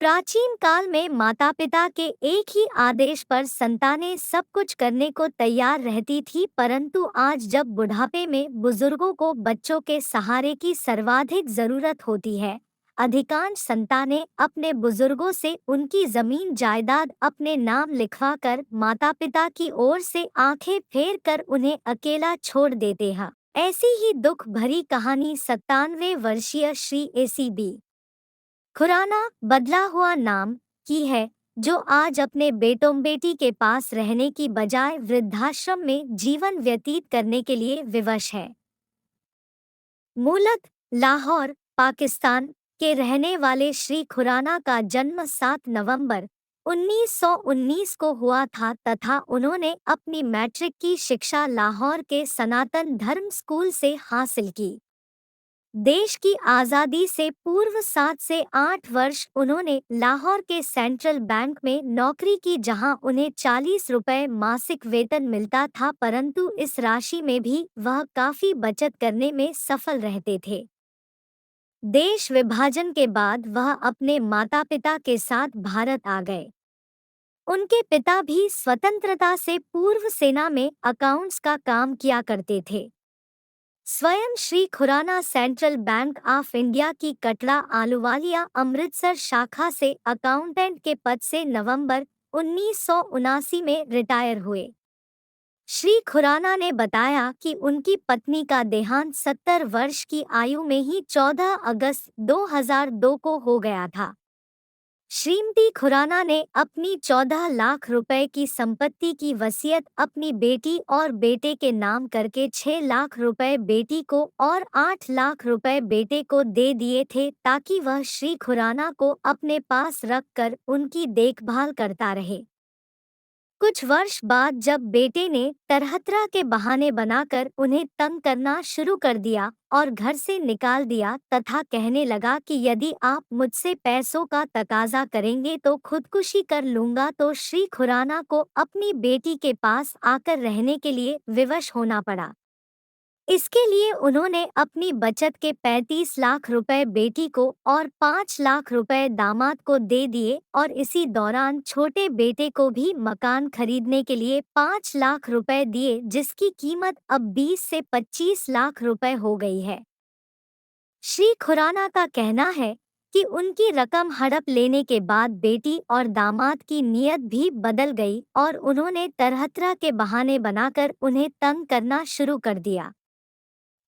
प्राचीन काल में माता पिता के एक ही आदेश पर संतानें सब कुछ करने को तैयार रहती थी, परंतु आज जब बुढ़ापे में बुजुर्गों को बच्चों के सहारे की सर्वाधिक जरूरत होती है, अधिकांश संतानें अपने बुजुर्गों से उनकी जमीन जायदाद अपने नाम लिखवाकर माता पिता की ओर से आंखें फेर कर उन्हें अकेला छोड़ देते हैं। ऐसी ही दुख भरी कहानी 97 वर्षीय श्री एसीबी खुराना बदला हुआ नाम की है, जो आज अपने बेटों बेटी के पास रहने की बजाय वृद्धाश्रम में जीवन व्यतीत करने के लिए विवश है। मूलत लाहौर, पाकिस्तान के रहने वाले श्री खुराना का जन्म 7 नवंबर 1919 को हुआ था तथा उन्होंने अपनी मैट्रिक की शिक्षा लाहौर के सनातन धर्म स्कूल से हासिल की। देश की आज़ादी से पूर्व 7 से 8 वर्ष उन्होंने लाहौर के सेंट्रल बैंक में नौकरी की, जहां उन्हें 40 रुपए मासिक वेतन मिलता था, परंतु इस राशि में भी वह काफी बचत करने में सफल रहते थे। देश विभाजन के बाद वह अपने माता पिता के साथ भारत आ गए। उनके पिता भी स्वतंत्रता से पूर्व सेना में अकाउंट्स का काम किया करते थे। स्वयं Shri Khurana Central Bank of India की कटड़ा आलूवालिया अमृतसर शाखा से अकाउंटेंट के पद से नवंबर 1979 में रिटायर हुए। श्री खुराना ने बताया कि उनकी पत्नी का देहांत 70 वर्ष की आयु में ही 14 अगस्त 2002 को हो गया था। श्रीमती खुराना ने अपनी 14 लाख रुपए की संपत्ति की वसीयत अपनी बेटी और बेटे के नाम करके 6 लाख रुपए बेटी को और 8 लाख रुपए बेटे को दे दिए थे, ताकि वह श्री खुराना को अपने पास रखकर उनकी देखभाल करता रहे। कुछ वर्ष बाद जब बेटे ने तरहतरा के बहाने बनाकर उन्हें तंग करना शुरू कर दिया और घर से निकाल दिया तथा कहने लगा कि यदि आप मुझसे पैसों का तकाजा करेंगे तो खुदकुशी कर लूंगा, तो श्री खुराना को अपनी बेटी के पास आकर रहने के लिए विवश होना पड़ा। इसके लिए उन्होंने अपनी बचत के 35 लाख रुपए बेटी को और 5 लाख रुपए दामाद को दे दिए और इसी दौरान छोटे बेटे को भी मकान खरीदने के लिए 5 लाख रुपए दिए, जिसकी कीमत अब 20 से 25 लाख रुपए हो गई है। श्री खुराना का कहना है कि उनकी रकम हड़प लेने के बाद बेटी और दामाद की नीयत भी बदल गई और उन्होंने तरहतरा के बहाने बनाकर उन्हें तंग करना शुरू कर दिया।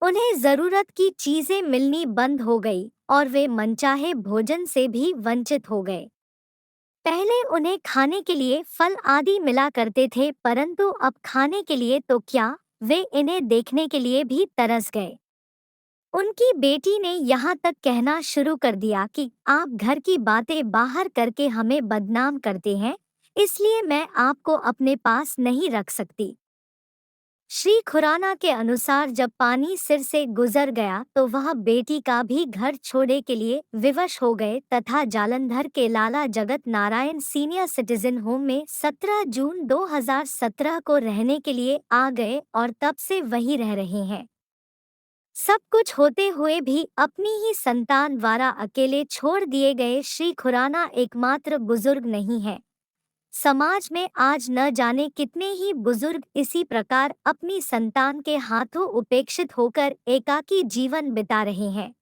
उन्हें जरूरत की चीजें मिलनी बंद हो गई और वे मनचाहे भोजन से भी वंचित हो गए। पहले उन्हें खाने के लिए फल आदि मिला करते थे, परंतु अब खाने के लिए तो क्या, वे इन्हें देखने के लिए भी तरस गए। उनकी बेटी ने यहाँ तक कहना शुरू कर दिया कि आप घर की बातें बाहर करके हमें बदनाम करते हैं, इसलिए मैं आपको अपने पास नहीं रख सकती। श्री खुराना के अनुसार जब पानी सिर से गुजर गया तो वह बेटी का भी घर छोड़ने के लिए विवश हो गए तथा जालंधर के लाला Jagat Narayan senior citizen home में 17 जून 2017 को रहने के लिए आ गए और तब से वहीं रह रहे हैं। सब कुछ होते हुए भी अपनी ही संतान द्वारा अकेले छोड़ दिए गए श्री खुराना एकमात्र बुजुर्ग नहीं है। समाज में आज न जाने कितने ही बुजुर्ग इसी प्रकार अपनी संतान के हाथों उपेक्षित होकर एकाकी जीवन बिता रहे हैं।